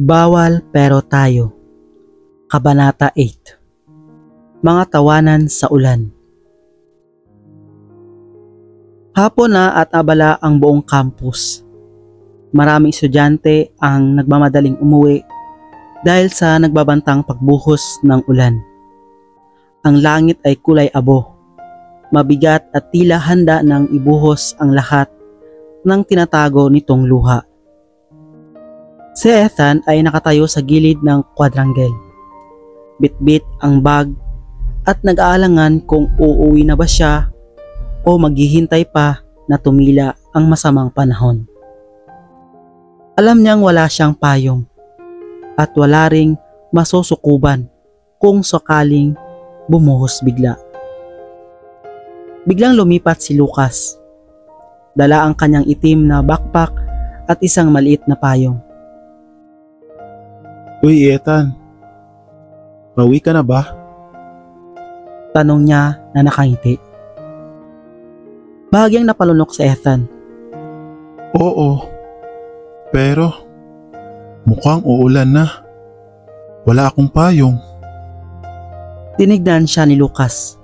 Bawal pero tayo. Kabanata 8. Mga tawanan sa ulan. Hapon na at abala ang buong campus. Maraming estudyante ang nagmamadaling umuwi dahil sa nagbabantang pagbuhos ng ulan. Ang langit ay kulay abo, mabigat at tila handa nang ibuhos ang lahat ng tinatago nitong luha. Si Ethan ay nakatayo sa gilid ng quadrangle. Bitbit ang bag at nag-aalangan kung uuwi na ba siya o maghihintay pa na tumila ang masamang panahon. Alam niyang wala siyang payong at wala ring masusukuban kung sakaling bumuhos bigla. Biglang lumipat si Lucas. Dala ang kanyang itim na backpack at isang maliit na payong. Uy, Ethan. Pauwi ka na ba? Tanong niya na nakangiti. Bahagyang napalunok si Ethan. Oo. Pero, mukhang uulan na. Wala akong payong. Tinignan siya ni Lucas.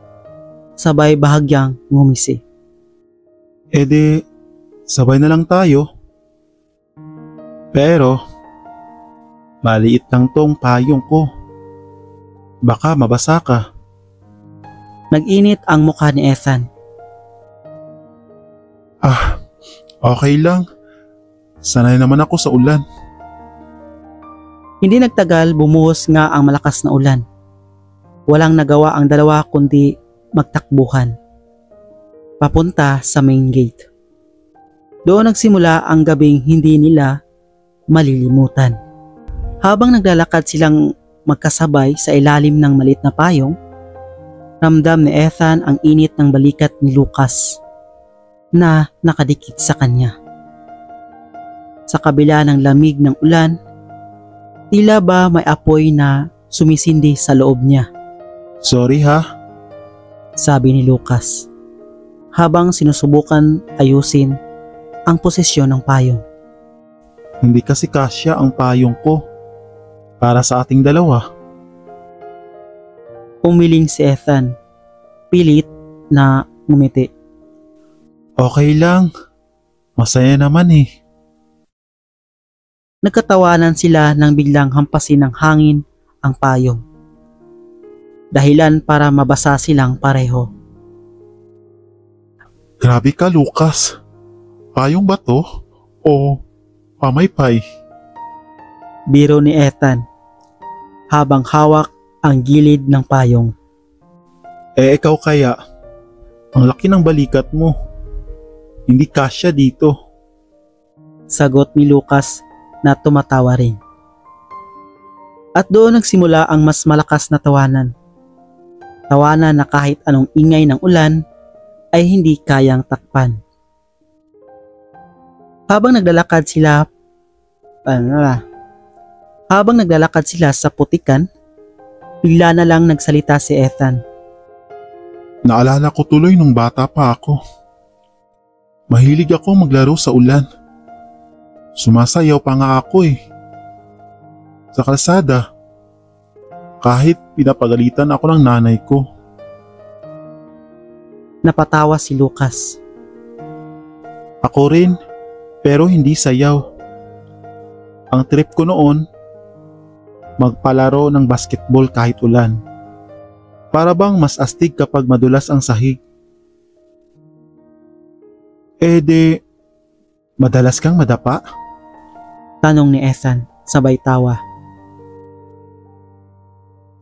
Sabay bahagyang ngumisi. E di, sabay na lang tayo. Pero, maliit lang tong payong ko. Baka mabasa ka. Nag-init ang mukha ni Ethan. Okay lang. Sanay naman ako sa ulan. Hindi nagtagal, bumuhos nga ang malakas na ulan. Walang nagawa ang dalawa kundi magtakbuhan papunta sa main gate. Doon nagsimula ang gabing hindi nila malilimutan. Habang naglalakad silang magkasabay sa ilalim ng maliit na payong, ramdam ni Ethan ang init ng balikat ni Lucas na nakadikit sa kanya. Sa kabila ng lamig ng ulan, tila ba may apoy na sumisindi sa loob niya. Sorry ha. Sabi ni Lucas habang sinusubukan ayusin ang posisyon ng payong. Hindi kasi kasya ang payong ko para sa ating dalawa. Umiling si Ethan, pilit na ngumiti. Okay lang. Masaya naman eh. Nagkatawanan sila nang biglang hampasin ng hangin ang payong. Dahilan para mabasa silang pareho. Grabe ka, Lucas. Payong ba to? O pamaypay? Biro ni Ethan habang hawak ang gilid ng payong. Ikaw kaya? Ang laki ng balikat mo. Hindi kasya dito. Sagot ni Lucas na tumatawa rin. At doon nagsimula ang mas malakas na tawanan. Tawanan na kahit anong ingay ng ulan ay hindi kayang takpan. Habang naglalakad sila sa putikan, bigla na lang nagsalita si Ethan. Naalala ko tuloy nung bata pa ako. Mahilig ako maglaro sa ulan. Sumasayaw pa nga ako eh. Sa kalsada. Kahit pinapagalitan ako ng nanay ko. Napatawa si Lucas. Ako rin, pero hindi sayaw. Ang trip ko noon, magpalaro ng basketball kahit ulan. Para bang mas astig kapag madulas ang sahig. Madalas kang madapa? Tanong ni Ethan, sabay tawa.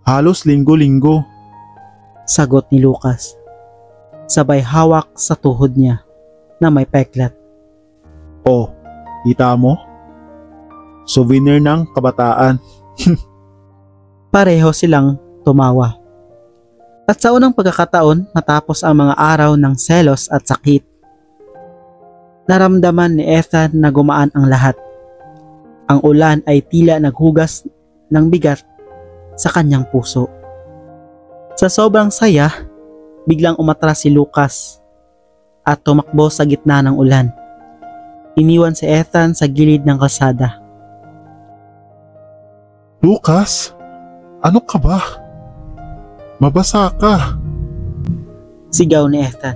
Halos linggo-linggo. Sagot ni Lucas. Sabay hawak sa tuhod niya na may peklat. Oh, kita mo? Souvenir ng kabataan. Pareho silang tumawa. At sa unang pagkakataon, matapos ang mga araw ng selos at sakit, naramdaman ni Ethan na gumaan ang lahat. Ang ulan ay tila naghugas ng bigat sa kanyang puso. Sa sobrang saya, biglang umatras si Lucas at tumakbo sa gitna ng ulan. Iniwan si Ethan sa gilid ng kalsada. Lucas, ano ka ba? Mabasa ka. Sigaw ni Ethan.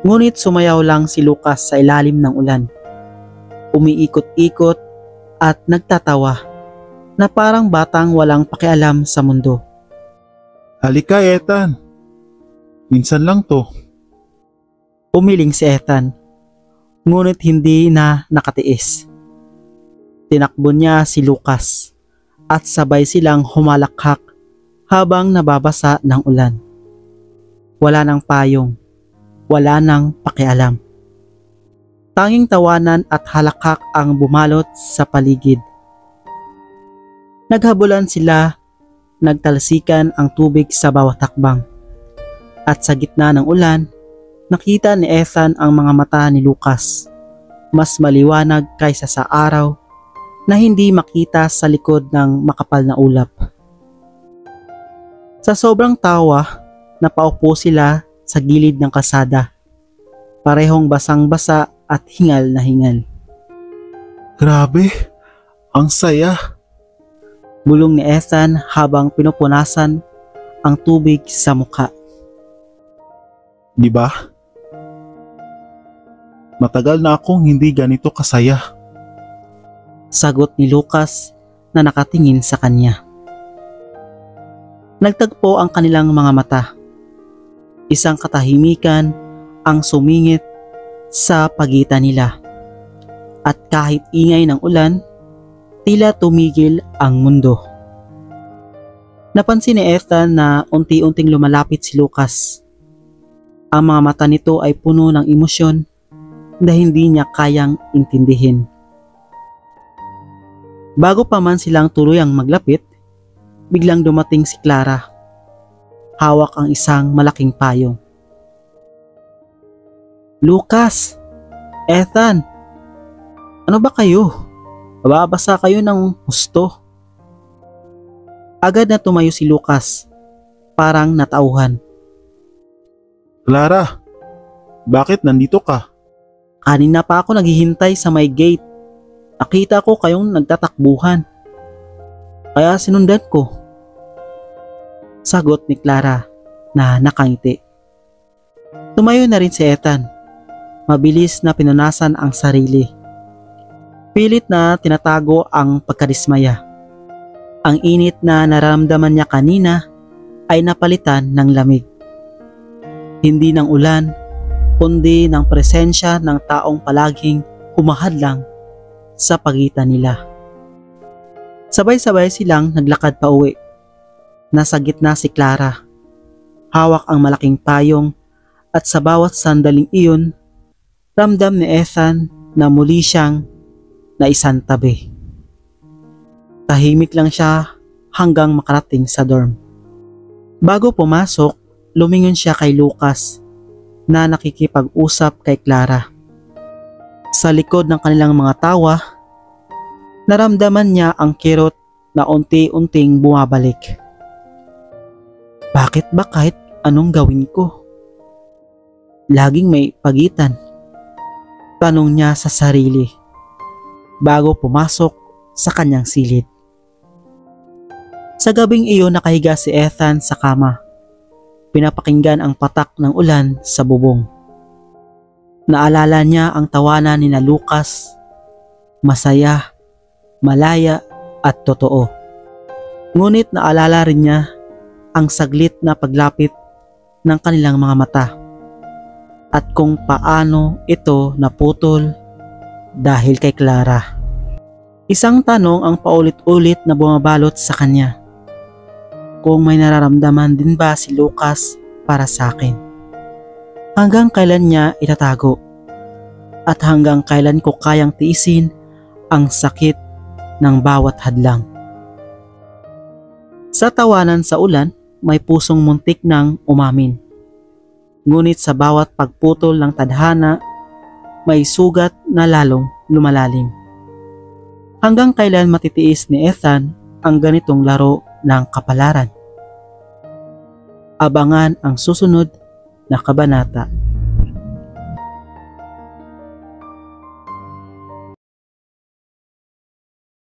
Ngunit sumayaw lang si Lucas sa ilalim ng ulan. Umiikot-ikot at nagtatawa na parang batang walang pakialam sa mundo. Halika, Ethan. Minsan lang to. Umiling si Ethan, ngunit hindi na nakatiis. Tinakbo niya si Lucas at sabay silang humalakhak habang nababasa ng ulan. Wala nang payong, wala nang pakialam. Tanging tawanan at halakhak ang bumalot sa paligid. Naghabulan sila, nagtalsikan ang tubig sa bawat hakbang. At sa gitna ng ulan, nakita ni Ethan ang mga mata ni Lucas. Mas maliwanag kaysa sa araw na hindi makita sa likod ng makapal na ulap. Sa sobrang tawa, napaupo sila sa gilid ng kalsada. Parehong basang-basa at hingal na hingal. Grabe, ang saya. Bulong ni Ethan habang pinupunasan ang tubig sa mukha. Di ba? Matagal na akong hindi ganito kasaya. Sagot ni Lucas na nakatingin sa kanya. Nagtagpo ang kanilang mga mata. Isang katahimikan ang sumingit sa pagitan nila. At kahit ingay ng ulan, tila tumigil ang mundo. Napansin ni Ethan na unti-unting lumalapit si Lucas. Ang mga mata nito ay puno ng emosyon na hindi niya kayang intindihin. Bago pa man silang tuluyang maglapit, biglang dumating si Clara. Hawak ang isang malaking payong. Lucas! Ethan! Ano ba kayo? Mababasa kayo ng husto. Agad na tumayo si Lucas, parang natauhan. Clara, bakit nandito ka? Kanina pa ako naghihintay sa may gate. Nakita ko kayong nagtatakbuhan. Kaya sinundan ko. Sagot ni Clara na nakangiti. Tumayo na rin si Ethan. Mabilis na pinunasan ang sarili. Pilit na tinatago ang pagkadismaya. Ang init na nararamdaman niya kanina ay napalitan ng lamig. Hindi ng ulan, kundi ng presensya ng taong palaging humahadlang sa pagitan nila. Sabay-sabay silang naglakad pa uwi. Nasa gitna si Clara. Hawak ang malaking payong at sa bawat sandaling iyon, ramdam ni Ethan na muli siyang naisantabi. Tahimik lang siya hanggang makarating sa dorm. Bago pumasok, lumingon siya kay Lucas na nakikipag-usap kay Clara. Sa likod ng kanilang mga tawa, naramdaman niya ang kirot na unti-unting bumabalik. Bakit ba kahit anong gawin ko? Laging may pagitan. Tanong niya sa sarili bago pumasok sa kanyang silid. Sa gabing iyon nakahiga si Ethan sa kama. Pinapakinggan ang patak ng ulan sa bubong. Naalala niya ang tawanan ni na Lucas. Masaya, malaya at totoo. Ngunit naalala rin niya ang saglit na paglapit ng kanilang mga mata at kung paano ito naputol dahil kay Clara. Isang tanong ang paulit-ulit na bumabalot sa kanya. Kung may nararamdaman din ba si Lucas para sa akin? Hanggang kailan niya itatago? At hanggang kailan ko kayang tiisin ang sakit ng bawat hadlang? Sa tawanan sa ulan, may pusong muntik ng umamin. Ngunit sa bawat pagputol ng tadhana, may sugat na lalong lumalalim. Hanggang kailan matitiis ni Ethan ang ganitong laro ng kapalaran? Abangan ang susunod na kabanata.